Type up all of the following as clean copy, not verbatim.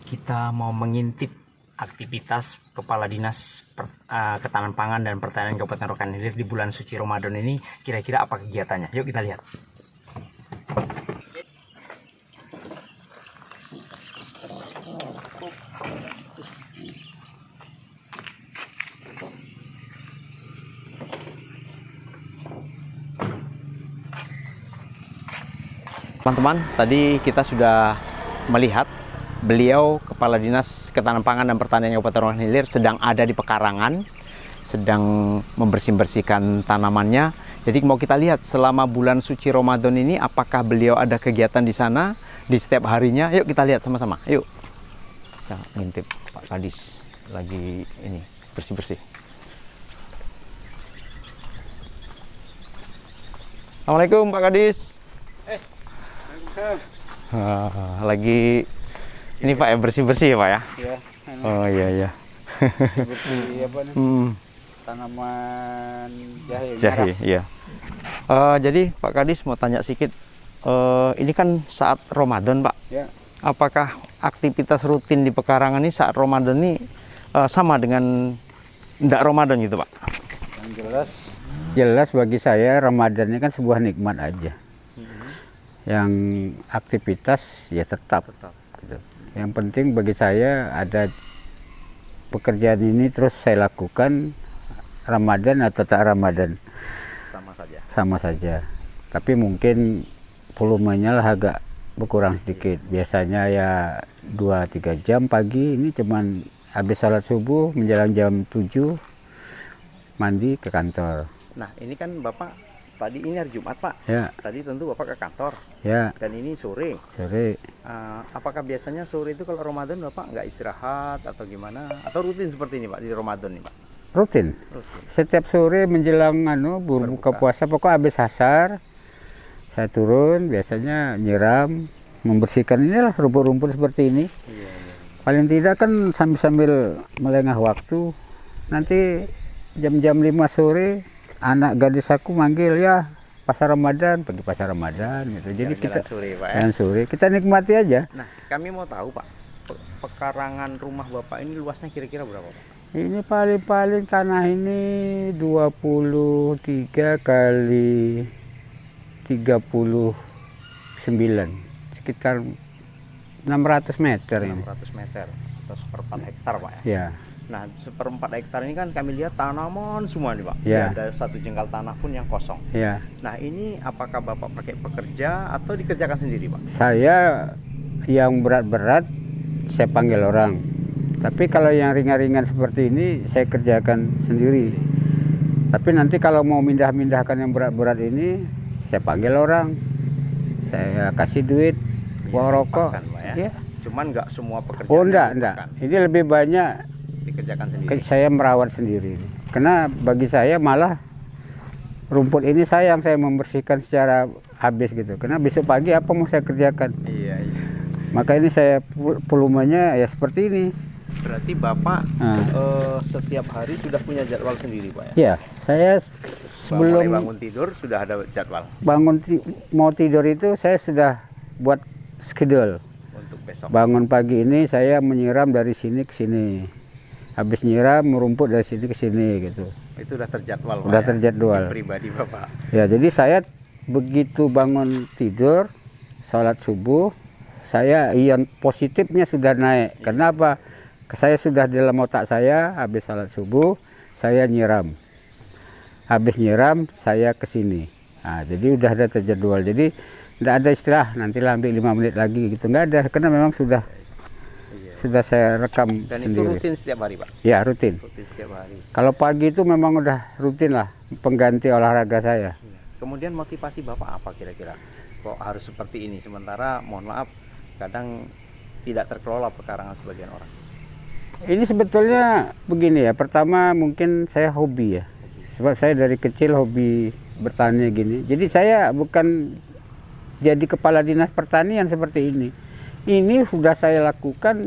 kita mau mengintip aktivitas Kepala Dinas Ketahanan Pangan dan Pertanian Kabupaten Rokan Hilir di bulan suci Ramadan ini. Kira-kira apa kegiatannya? Yuk kita lihat. Teman-teman, tadi kita sudah melihat beliau Kepala Dinas Ketahanan Pangan dan Pertanian Kabupaten Rokan Hilir sedang ada di pekarangan, sedang membersih-bersihkan tanamannya. Jadi mau kita lihat selama bulan suci Ramadan ini apakah beliau ada kegiatan di sana di setiap harinya. Yuk kita lihat sama-sama. Yuk. Kita ngintip Pak Kadis lagi ini bersih-bersih. Assalamualaikum Pak Kadis. Lagi ini Pak ya, bersih-bersih ya Pak ya? Ya. Oh iya. Bersih apa nih? Tanaman jahe. Jahe, iya. Jadi Pak Kadis mau tanya sedikit. Ini kan saat Ramadan Pak. Ya. Apakah aktivitas rutin di pekarangan ini saat Ramadan ini sama dengan tidak Ramadan gitu Pak? Yang jelas bagi saya Ramadan ini kan sebuah nikmat aja. Yang aktivitas ya tetap. Gitu. Yang penting bagi saya ada pekerjaan ini terus saya lakukan Ramadan atau tak Ramadan. Sama saja. Tapi mungkin volumenya lah agak berkurang sedikit. Biasanya ya 2-3 jam pagi, ini cuman habis salat subuh menjelang jam 7 mandi ke kantor. Nah ini kan Bapak tadi ini hari Jumat Pak. Ya. Tadi tentu Bapak ke kantor. Ya. Dan ini sore. Apakah biasanya sore itu kalau Ramadan Bapak nggak istirahat atau gimana? Atau rutin seperti ini Pak di Ramadan nih Pak? Rutin. Setiap sore menjelang berbuka puasa, pokok habis asar saya turun, biasanya nyiram, membersihkan inilah rumput-rumput seperti ini. Iya. Paling tidak kan sambil melengah waktu. Nanti jam-jam 5 sore anak gadis aku manggil, ya pasar Ramadan, pergi pasar Ramadan gitu. Jadi kita sore, Pak, ya? sore kita nikmati aja. Nah, kami mau tahu Pak, pekarangan rumah Bapak ini luasnya kira-kira berapa Pak? Ini paling tanah ini 23 kali 39, sekitar 600 meter ini. 600 meter atau 1/4 hektar Pak ya? Ya. Nah, 1/4 hektar ini kan kami lihat tanaman semua nih Pak. Ya. Tidak ada satu jengkal tanah pun yang kosong. Ya. Nah, ini apakah Bapak pakai pekerja atau dikerjakan sendiri Pak? Saya yang berat-berat saya panggil orang. Tapi kalau yang ringan-ringan seperti ini saya kerjakan sendiri. Tapi nanti kalau mau mindah-mindahkan yang berat-berat ini saya panggil orang. Saya kasih duit, uang rokok. Pak, ya? Ya. Cuman nggak semua pekerjaan. Oh enggak. Ini lebih banyak dikerjakan sendiri. saya merawat sendiri. Karena bagi saya malah rumput ini sayang saya membersihkan secara habis gitu. Karena besok pagi apa mau saya kerjakan. Iya. Maka ini saya volumenya ya seperti ini. Berarti Bapak setiap hari sudah punya jadwal sendiri Pak ya? Ya, saya sebelum mulai bangun tidur sudah ada jadwal. Mau tidur itu saya sudah buat schedule. Untuk besok. Bangun pagi ini saya menyiram dari sini ke sini. Habis nyiram merumput dari sini ke sini gitu. Itu sudah terjadwal Pak. Sudah terjadwal. Ini pribadi Bapak. Ya, jadi saya begitu bangun tidur, sholat subuh, saya ion positifnya sudah naik. Kenapa? Saya sudah dalam otak saya, habis sholat subuh, saya nyiram. Habis nyiram, saya ke sini. Nah, jadi udah ada terjadwal. Jadi tidak ada istilah, nantilah ambil 5 menit lagi gitu. Nggak ada, karena memang sudah saya rekam dan sendiri. Dan itu rutin setiap hari Pak? Ya, rutin. Rutin setiap hari. Kalau pagi itu memang udah rutin lah, pengganti olahraga saya. Kemudian motivasi Bapak apa kira-kira? Kok harus seperti ini? Sementara, mohon maaf, kadang tidak terkelola pekarangan sebagian orang. Ini sebetulnya begini ya, pertama mungkin saya hobi ya. Sebab saya dari kecil hobi bertani gini. Jadi saya bukan jadi kepala dinas pertanian seperti ini. Ini sudah saya lakukan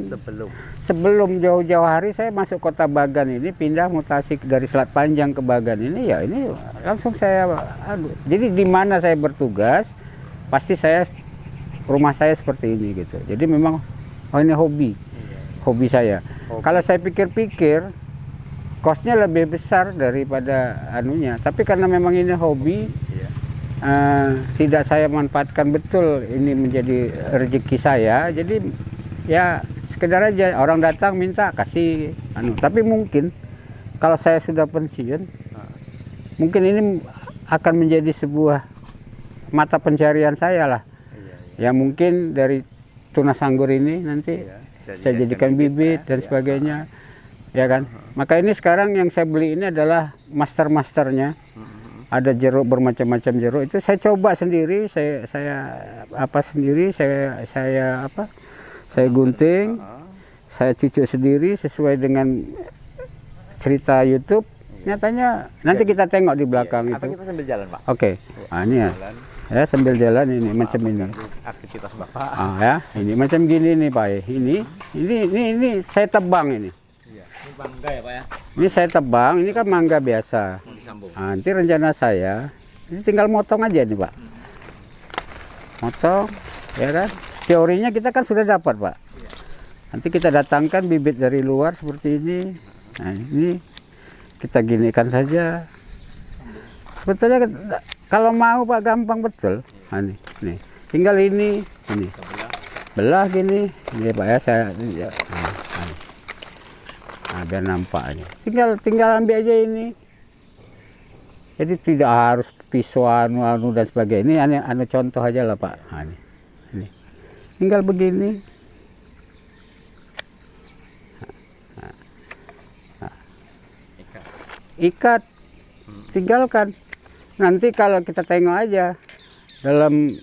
sebelum jauh-jauh hari saya masuk kota Bagan ini, pindah mutasi dari Selat Panjang ke Bagan ini, ya ini langsung saya jadi di mana saya bertugas pasti saya rumah saya seperti ini gitu. Jadi memang ini hobi. hobi saya. Kalau saya pikir-pikir, kosnya lebih besar daripada anunya. Tapi karena memang ini hobi, tidak saya manfaatkan betul ini menjadi rezeki saya. Jadi ya sekedar aja orang datang minta kasih anu. Tapi mungkin kalau saya sudah pensiun, mungkin ini akan menjadi sebuah mata pencarian saya lah. Ya mungkin dari tunas anggur ini nanti saya jadikan bibit dan sebagainya, ya kan. Maka ini sekarang yang saya beli ini adalah masternya. Ada jeruk bermacam-macam jeruk, itu saya coba sendiri, saya gunting, saya cucuk sendiri sesuai dengan cerita YouTube. Nyatanya nanti kita tengok di belakang itu. Kita sambil jalan, Pak. Oke. Nah, ini ya sambil jalan ini macam ini. Aktivitas Bapak. Ya, ini macam gini nih Pak. Ini saya tebang ini. Iya. Ini mangga ya, Pak ya. Ini saya tebang, ini kan mangga biasa. Nanti rencana saya ini tinggal motong aja nih Pak. Motong, ya kan? Teorinya kita kan sudah dapat Pak. Nanti kita datangkan bibit dari luar seperti ini. Nah, ini kita ginikan saja. Sebetulnya kalau mau Pak gampang betul. Nah, nih. Tinggal ini. Belah gini. Ini Pak ya saya nah, biar nampaknya. Tinggal ambil aja ini. Jadi tidak harus pisau anu dan sebagainya. Ini anu contoh aja lah Pak. Nah, ini. Tinggal begini. Ikat, tinggalkan. Nanti kalau kita tengok aja dalam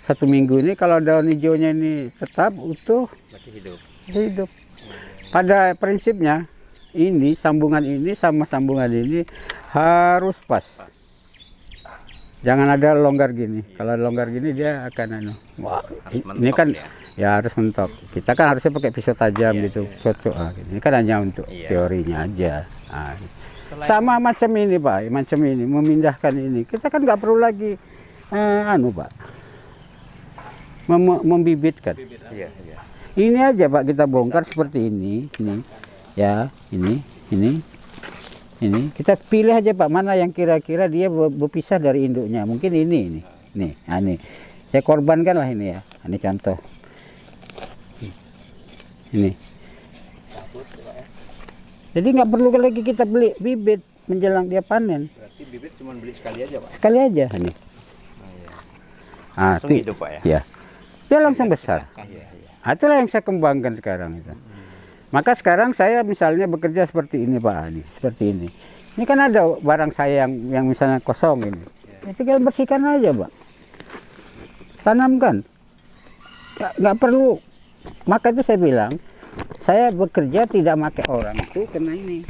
satu minggu ini, kalau daun hijaunya ini tetap utuh, hidup. Pada prinsipnya ini sambungan ini sama sambungan ini harus pas. Jangan ada longgar gini. Kalau longgar gini dia akan ini kan ya harus mentok. Kita kan harusnya pakai pisau tajam gitu, cocok. Ini kan hanya untuk teorinya aja. Nah, sama macam ini Pak, macam ini memindahkan ini. Kita kan nggak perlu lagi Pak, membibitkan. Ini aja Pak kita bongkar seperti ini, ya ini. Kita pilih aja Pak mana yang kira-kira dia berpisah dari induknya. Mungkin ini. Saya korbankan lah ini ya. Ini contoh. Ini. Jadi nggak perlu lagi kita beli bibit menjelang dia panen. Berarti bibit cuma beli sekali aja Pak? Sekali aja. Ini. Langsung hidup Pak ya? Ya. Dia langsung besar. Itulah yang saya kembangkan sekarang itu. Maka sekarang saya misalnya bekerja seperti ini Pak, seperti ini. Ini kan ada barang saya yang misalnya kosong ini. Tinggal bersihkan aja Pak. Tanamkan. Nggak perlu. Maka itu saya bilang, saya bekerja tidak pakai orang itu karena ini.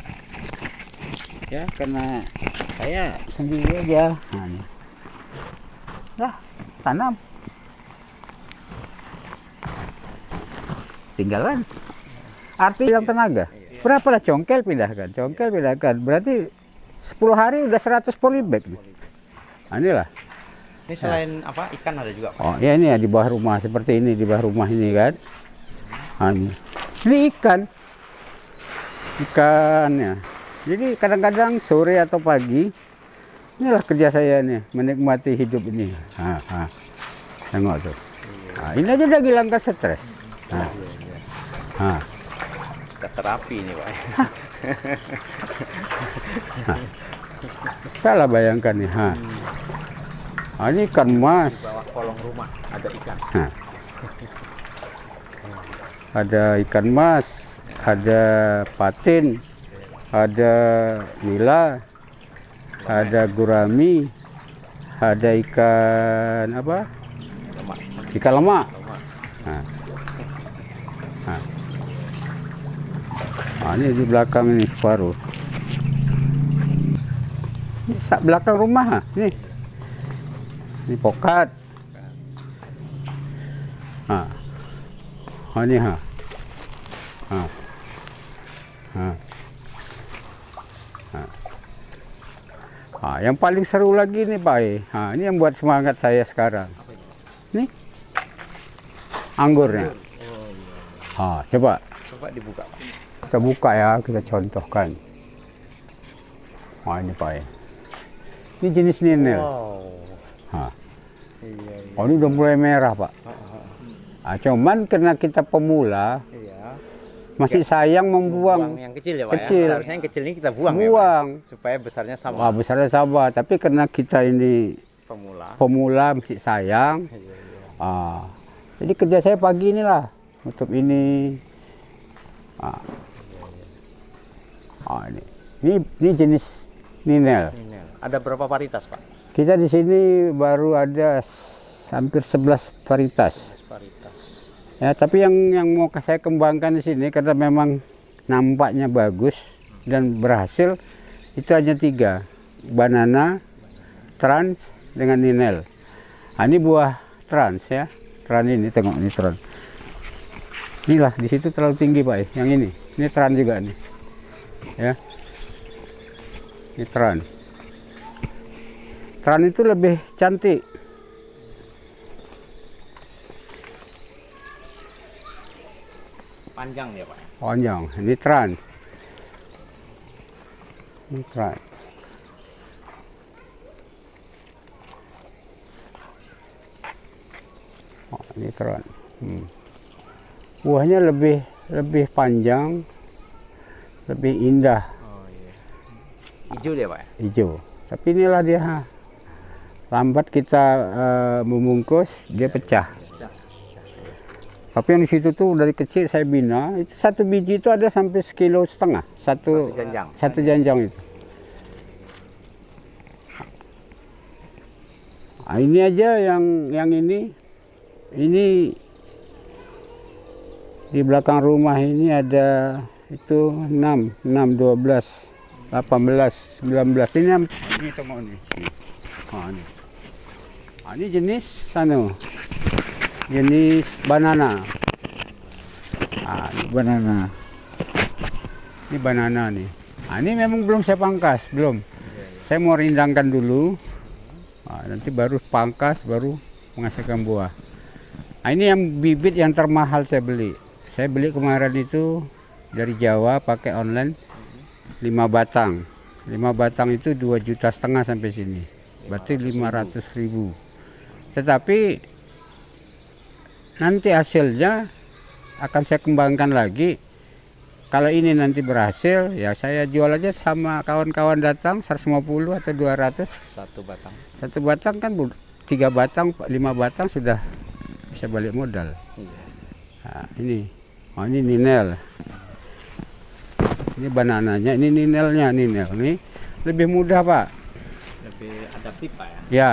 Ya, karena saya sendiri aja. Tanam. Tinggalan. Arti yang tenaga. Berapalah congkel pindahkan. Berarti 10 hari udah 100 polybag. Nah, inilah. Ini selain ikan ada juga Pak? Oh ya ini ya di bawah rumah seperti ini, di bawah rumah ini kan. Nah, ini ikannya. Jadi kadang-kadang sore atau pagi inilah kerja saya nih, menikmati hidup ini. Tengok tuh. Nah, ini aja udah hilangkan stres. Terapi ini Pak. Salah bayangkan nih. Ini ikan mas. Di bawah kolong rumah ada ikan. Ada ikan mas, ada patin, ada nila, ada gurami, ada ikan apa? Ikan lemak. Ini di belakang ini separuh. Ini belakang rumah, nih. Ini pokat. Ini yang paling seru lagi nih Pak. Ini yang buat semangat saya sekarang. Nih anggurnya. Coba Coba dibuka, Pak. kita buka ya, kita contohkan. Ini Pak ya. Ini jenis ninel. Wow. Iya, iya. Oh, ini udah mulai merah Pak. Cuman karena kita pemula, Iya. masih sayang Buang membuang. yang kecil ya, Pak. Kecil. Ya? Seharusnya yang kecil ini kita buang, ya, Pak? Buang. Supaya besarnya sama. Wah, besarnya sama. Tapi karena kita ini Pemula. masih sayang. Iya, iya. Jadi kerja saya pagi inilah, nutup ini. Ini jenis ninel. Ini ada berapa varietas, Pak? Kita di sini baru ada hampir 11 varietas. Varietas. Ya, tapi yang mau saya kembangkan di sini karena memang nampaknya bagus dan berhasil, itu hanya 3. Banana, trans, dengan ninel. Ini buah trans ya. Trans ini, tengok ini trans. Inilah di situ terlalu tinggi Pak. Yang ini trans juga nih. Ya. Ini trans. Trans itu lebih cantik. Panjang ya, Pak? Panjang. Ini trans. Ini trans. Ini trans. Buahnya lebih panjang, lebih indah. Oh iya. Hijau dia, Pak? Hijau. Tapi inilah dia. Lambat kita membungkus, dia pecah. Tapi yang di situ tuh dari kecil saya bina, itu 1 biji itu ada sampai 1,5 kilo. Satu janjang itu. Ini aja yang ini di belakang rumah ini ada itu 6, 12, 18, 19. Ini tengok nih. Ini jenis jenis banana. Ini banana. Ini banana nih. Ini memang belum saya pangkas, belum. Saya mau rindangkan dulu. Nanti baru pangkas, baru menghasilkan buah. Ini yang bibit yang termahal saya beli. Saya beli kemarin itu dari Jawa pakai online 5 batang. 5 batang itu 2,5 juta sampai sini. Berarti 500.000. Tetapi nanti hasilnya akan saya kembangkan lagi. Kalau ini nanti berhasil, ya saya jual aja sama kawan-kawan datang 150 atau 200. Satu batang. Satu batang kan 3 batang, 5 batang sudah bisa balik modal. Ini ninel. Ini banananya, ini ninelnya, Ini lebih mudah Pak. Lebih adaptif Pak ya? Ya.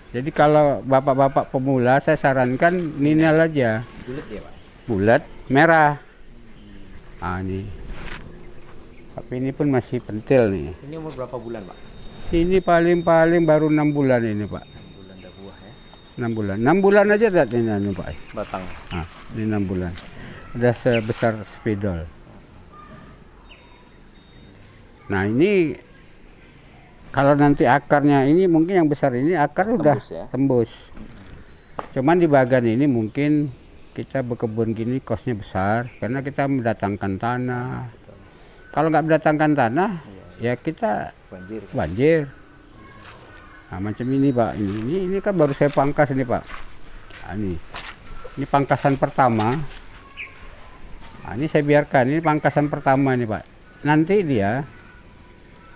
Jadi kalau bapak-bapak pemula saya sarankan ninel aja. Bulat ya Pak? Bulat, merah. Ini. Tapi ini pun masih pentil nih. Ini umur berapa bulan Pak? Ini paling-paling baru 6 bulan ini Pak. 6 bulan dah buah ya? 6 bulan. 6 bulan aja dah ini Pak. Batang. Ini 6 bulan. Udah sebesar spidol. Nah ini kalau nanti akarnya ini mungkin yang besar ini akar udah tembus. Cuman di bagian ini mungkin kita berkebun gini kosnya besar karena kita mendatangkan tanah. Kalau nggak mendatangkan tanah ya kita banjir. Nah, macam ini Pak. Ini kan baru saya pangkas ini Pak. Ini pangkasan pertama. Ini saya biarkan. Ini pangkasan pertama ini Pak. Nanti dia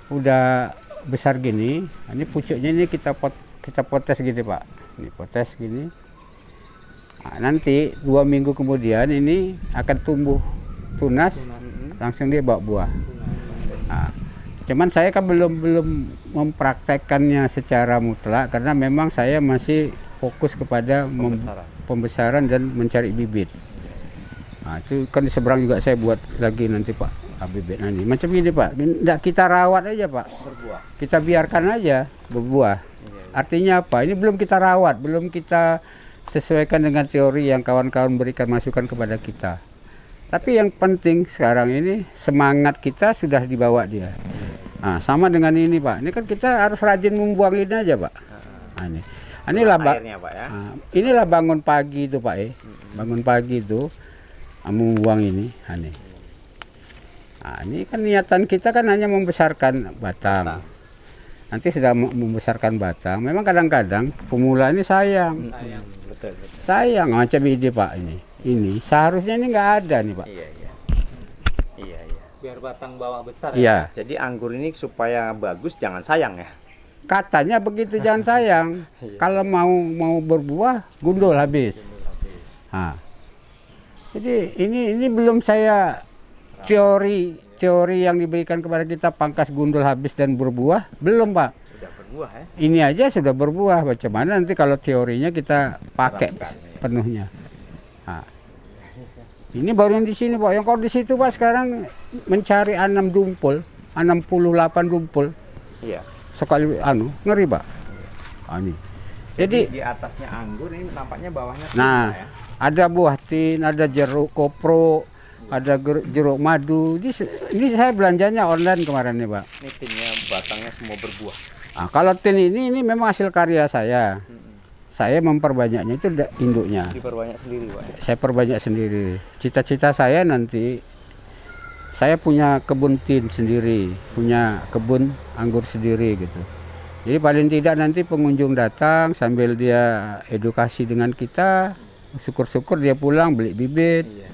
udah besar gini. Ini pucuknya ini kita potes gitu Pak. Ini potes gini. Nanti 2 minggu kemudian ini akan tumbuh tunas. Langsung dia bawa buah. Cuman saya kan belum mempraktekkannya secara mutlak karena memang saya masih fokus kepada pembesaran dan mencari bibit. Itu kan di seberang juga saya buat lagi nanti Pak bibit nanti. Macam ini Pak, tidak kita rawat aja Pak. Berbuah. Kita biarkan aja berbuah. Artinya apa? Ini belum kita rawat, belum kita sesuaikan dengan teori yang kawan-kawan berikan masukan kepada kita. Tapi yang penting sekarang ini semangat kita sudah dibawa dia. Sama dengan ini Pak. Ini kan kita harus rajin membuang ini aja Pak. Inilah Pak. Ya? Inilah bangun pagi itu Pak. Bangun pagi itu membuang ini. Nah, ini kan niatan kita kan hanya membesarkan batang. Nanti sudah membesarkan batang, memang kadang-kadang pemula ini sayang. Betul. Sayang macam ini Pak ini. Ini seharusnya ini nggak ada nih Pak. Iya. Biar batang bawah besar. Iya. Jadi anggur ini supaya bagus jangan sayang ya. Katanya begitu jangan sayang. Kalau mau berbuah gundul habis. Nah. Jadi ini belum saya teori yang diberikan kepada kita pangkas gundul habis dan berbuah belum Pak. Sudah berbuah ya. Ini aja sudah berbuah. Bagaimana nanti kalau teorinya kita pakai penuhnya. Nah. Ini baru yang di sini Pak. Yang kalau di situ Pak sekarang mencari 6 dumpul, 68 dumpul. Iya. Sekali ngeri Pak. Ini. Jadi Di atasnya anggur ini tampaknya bawahnya nah, ya. ada buah tin, ada jeruk kopro, ada jeruk madu. Ini saya belanjanya online kemarin nih Pak. Ini tinnya batangnya semua berbuah. Nah, kalau tin ini memang hasil karya saya. Saya memperbanyaknya itu induknya. Diperbanyak sendiri Pak. Saya perbanyak sendiri. Cita-cita saya nanti saya punya kebun tin sendiri, punya kebun anggur sendiri gitu. Jadi paling tidak nanti pengunjung datang sambil dia edukasi dengan kita, syukur-syukur dia pulang beli bibit. Iya.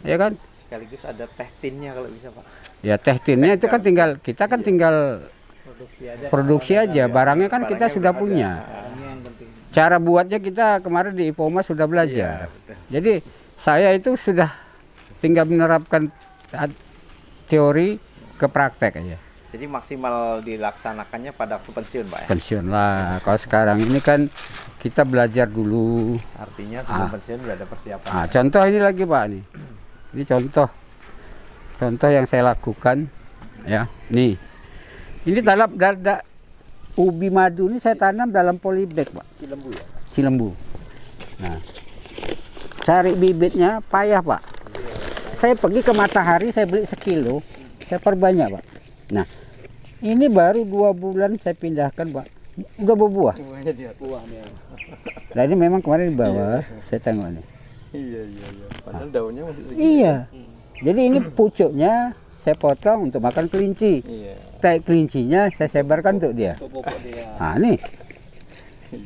Ya kan? Sekaligus ada teh tinnya kalau bisa Pak. Ya teh tinnya itu kan tinggal kita kan tinggal produksi aja, barangnya kan kita Barangnya sudah udah punya. ada. Ini yang penting. Cara buatnya kita kemarin di IPOMA sudah belajar. Iya, betul. Jadi saya itu sudah tinggal menerapkan teori ke praktek aja. Jadi maksimal dilaksanakannya pada waktu pensiun Pak ya. Pensiun lah. Kalau sekarang ini kan kita belajar dulu. Artinya sebelum pensiun sudah ada persiapan. Nah, contoh ini lagi Pak nih. Ini contoh yang saya lakukan ya. Nih. Ini dalam ubi madu ini saya tanam dalam polybag Pak. Cilembu ya. Cilembu. Nah, cari bibitnya payah Pak. Saya pergi ke Matahari, saya beli sekilo, saya perbanyak Pak. Nah, ini baru 2 bulan saya pindahkan Pak, udah berbuah. Semuanya dia buahnya. Nah ini memang kemarin di bawah, saya tengok nih. Iya. Padahal daunnya masih segitu. Iya, jadi ini pucuknya saya potong untuk makan kelinci. Iya. Tai kelincinya saya sebarkan untuk dia. Pokok dia. Nah ini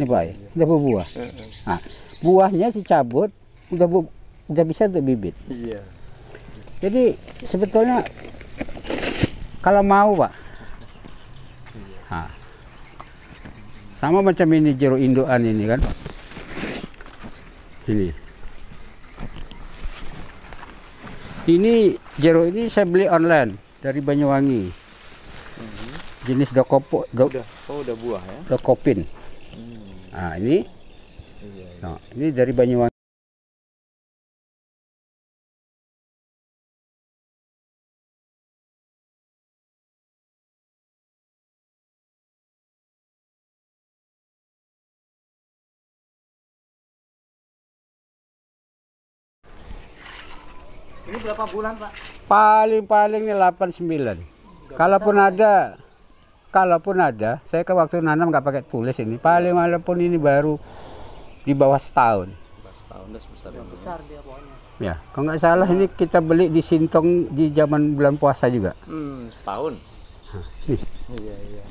Pak ya, udah berbuah. Nah, buahnya dicabut, udah bisa untuk bibit. Iya. Jadi sebetulnya kalau mau Pak, nah, sama macam ini jeruk indukan ini kan, ini jeruk ini saya beli online dari Banyuwangi, jenis dokopo, Udah buah ya. dokopin. Nah ini, nah, ini dari Banyuwangi. Ini berapa bulan Pak? Paling nih 8-9. Kalaupun ada, saya ke waktu nanam nggak pakai tulis ini. Paling walaupun ini baru di bawah setahun. Setahun udah sebesar ini. Besar dia pokoknya. Ya, kalau nggak salah ini kita beli di Sintong di zaman bulan puasa juga. Setahun. Nih. Iya.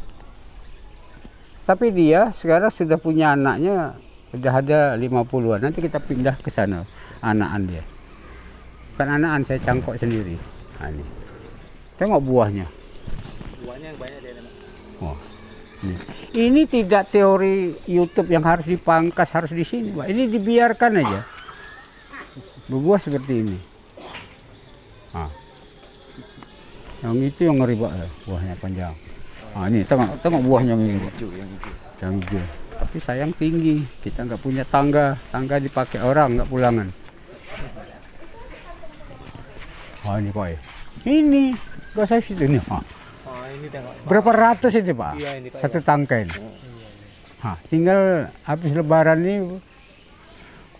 Tapi dia sekarang sudah punya anaknya, udah ada 50-an. Nanti kita pindah ke sana, anakan dia. Bukan anakan, saya cangkok sendiri. Nah, ini. Tengok buahnya. Buahnya yang banyak dia. Oh, ini tidak teori YouTube yang harus dipangkas, harus di sini, Pak. Ini dibiarkan aja. Berbuah seperti ini. Nah. Yang itu yang ngeri Pak, buahnya panjang. Nah, ini tengok buahnya ini, Pak. Yang hijau. Tapi sayang tinggi. Kita nggak punya tangga dipakai orang, nggak pulangan. Oh ini Pak. Ini nggak saya situ nih, Pak. Oh ini tengok. Berapa ratus ini Pak? Iya, ini, Pak, Satu tangkai. Nah, tinggal habis lebaran ini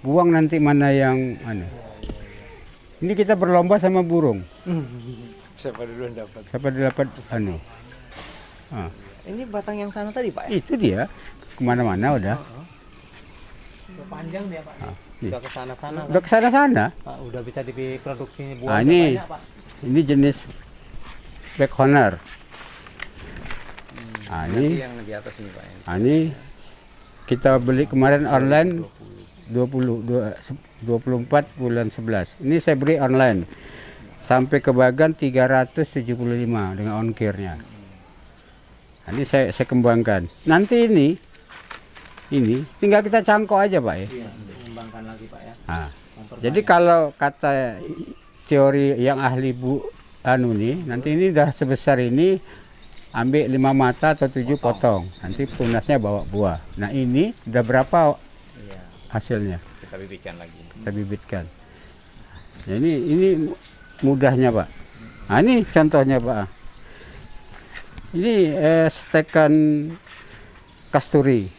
buang nanti mana yang aneh. Ini kita berlomba sama burung. Siapa duluan dapat? Siapa dapat anu? Ah, Ini batang yang sana tadi Pak ya? itu dia kemana-mana udah. Panjang dia Pak. Ah, Udah ke sana-sana kan? Udah ke sana-sana. Pak, udah bisa diproduksi buah Nah, ini banyak, Pak. ini jenis Black Honor. Nah, Berarti ini yang di atas ini Pak. Nah, ini kita beli kemarin online 24 bulan 11. Ini saya beli online sampai ke Bagan 375 dengan ongkirnya. Nah, ini saya kembangkan. Nanti ini tinggal kita cangkok aja Pak ya. Iya, mengembangkan lagi Pak ya. Nah, Memperbanyak. jadi kalau kata teori yang ahli nanti ini udah sebesar ini, ambil 5 mata atau 7 potong, nanti tunasnya bawa buah. Nah ini udah berapa Iya. hasilnya? Kita bibitkan lagi. Kita bibitkan. Nah, ini mudahnya Pak. Nah ini contohnya Pak. Ini stekan kasturi.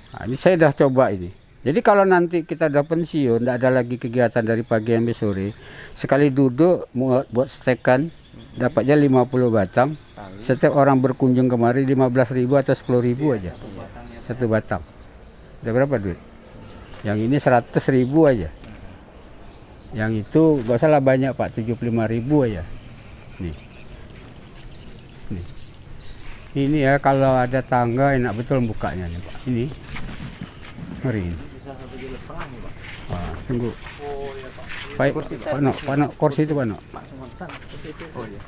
Nah, ini saya udah coba ini. Jadi kalau nanti kita udah pensiun, tidak ada lagi kegiatan dari pagi sampai sore, sekali duduk buat stekan, dapatnya 50 batang. Setiap orang berkunjung kemari 15.000 atau 10.000 aja. Satu batang. Udah berapa duit? Yang ini 100.000 aja. Yang itu gak usah lah banyak Pak, 75.000 aja. Nih. Ini ya kalau ada tangga enak betul bukanya nih Pak. Ini. Ngeri ini. Bisa 1,5 juta nih Pak. Wah, tunggu. Oh iya Pak. Pak No, kursi itu Pak No. Pak sebentar. Itu. Oh iya.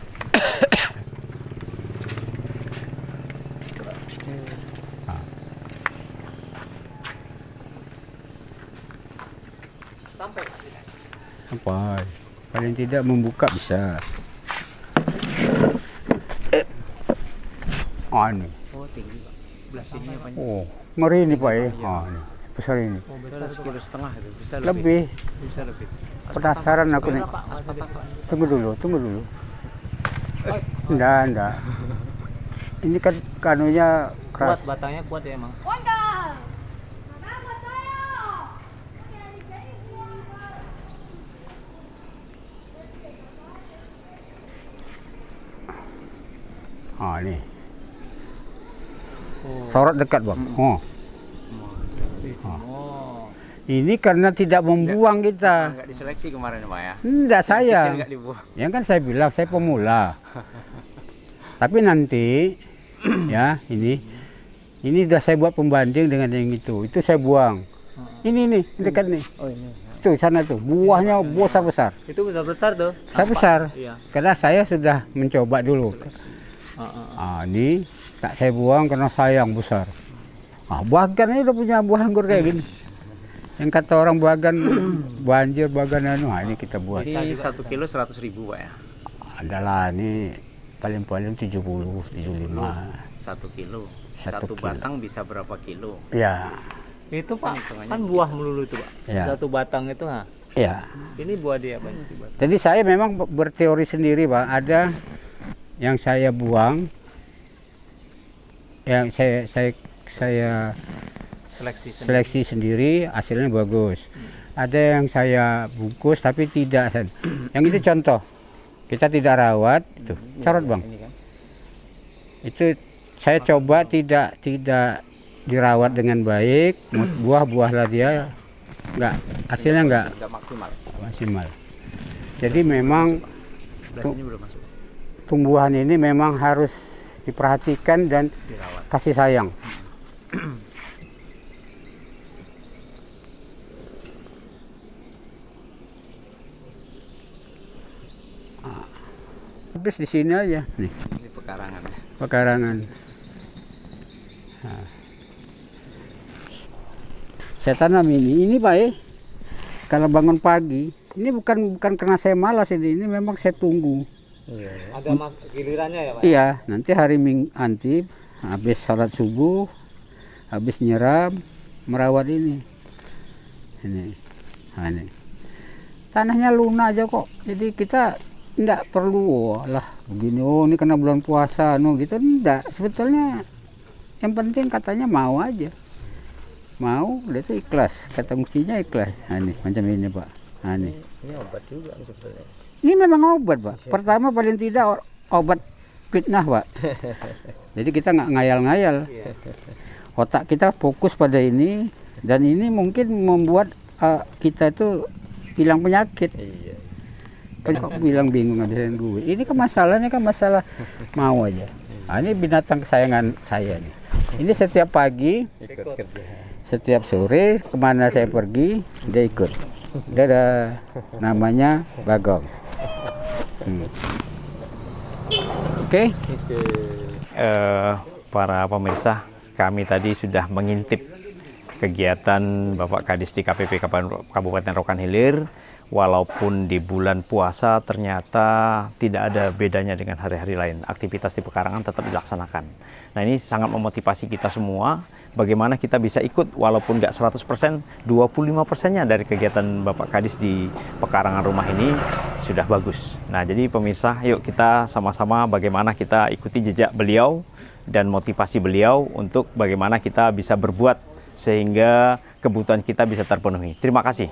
Sampai. Sampai. Paling tidak membuka bisa. Ini. Oh tinggi Pak. Belas ini apa? Oh, ngeri ini Pak ya. Ini. Besar ini. Oh besar Sekilo setengah itu bisa Lebih. Bisa lebih. Penasaran aku nih. Pak, Mas Patang, Pak. Tunggu dulu. Enggak. Ini kan kanunya Kuat keras. batangnya kuat ya emang. Ini. Oh. Sorot dekat Bang. Oh. Oh. Ini karena tidak membuang kita. Enggak diseleksi kemarin Pak ya. Enggak saya. Kecil enggak dibuang. Ya kan saya bilang saya pemula. Tapi nanti ya ini udah saya buat pembanding dengan yang itu. Itu saya buang. Ini nih dekat nih. Oh ini. Tuh sana tuh. Buahnya besar. Itu besar tuh. Saya besar. Iya. Karena saya sudah mencoba dulu. Ini tak saya buang karena sayang besar. Bagan ini udah punya buah anggur kayak gini. Yang kata orang Bagan banjir Bagan ini kita buat. Jadi 1 kilo 100.000 Pak ya. Adalah ini paling 70, 75. 1 kilo. Satu Satu kilo. batang bisa berapa kilo? Ya, Itu Pak, Hitungannya kan buah melulu itu Pak. Iya. Satu batang itu nggak. ya. Ini buah dia apa ini batang? Jadi saya memang berteori sendiri, Pak. Ada yang saya buang, yang saya seleksi sendiri, hasilnya bagus. Ada yang saya bungkus tapi tidak. Yang itu contoh, kita tidak rawat, itu carot Bang. Ini kan. Itu saya coba tidak dirawat dengan baik, buah-buahlah dia hasilnya enggak Enggak maksimal. Jadi memang Belas ini belum masuk. tumbuhan ini memang harus diperhatikan dan Dirawat. kasih sayang. Habis di sini aja nih, Ini pekarangan. pekarangan. Nah. Saya tanam ini Pak ya. Kalau bangun pagi, ini bukan karena saya malas ini memang saya tunggu. Ada gilirannya ya Pak? Iya, nanti hari nanti habis sholat subuh, habis nyiram, merawat ini. Nah, ini. Tanahnya lunak aja kok. Jadi kita enggak perlu lah begini, ini karena bulan puasa gitu, enggak. Sebetulnya yang penting katanya mau aja. Mau, udah itu ikhlas. Kata kuncinya ikhlas. Nah, ini macam ini, Pak. Nah, ini. Ini obat juga sebetulnya. Ini memang obat, Pak. Pertama paling tidak obat fitnah, Pak. Jadi kita nggak ngayal-ngayal. Otak kita fokus pada ini, Dan ini mungkin membuat kita itu hilang penyakit. Iya. Kok bilang bingung ngabisin gue? Ini kan masalahnya kan masalah mau aja. Nah, ini binatang kesayangan saya nih. Ini setiap pagi, Ikut kerja. setiap sore kemana saya pergi dia ikut. Dia ada namanya Bagong. Oke. Para pemirsa, kami tadi sudah mengintip kegiatan Bapak Kadis di KPP Kabupaten Rokan Hilir. Walaupun di bulan puasa ternyata tidak ada bedanya dengan hari-hari lain. Aktivitas di pekarangan tetap dilaksanakan. Nah, ini sangat memotivasi kita semua. Bagaimana kita bisa ikut walaupun nggak 100%, 25%-nya dari kegiatan Bapak Kadis di pekarangan rumah ini sudah bagus. Nah, jadi pemirsa, yuk kita sama-sama bagaimana kita ikuti jejak beliau dan motivasi beliau untuk bagaimana kita bisa berbuat sehingga kebutuhan kita bisa terpenuhi. Terima kasih.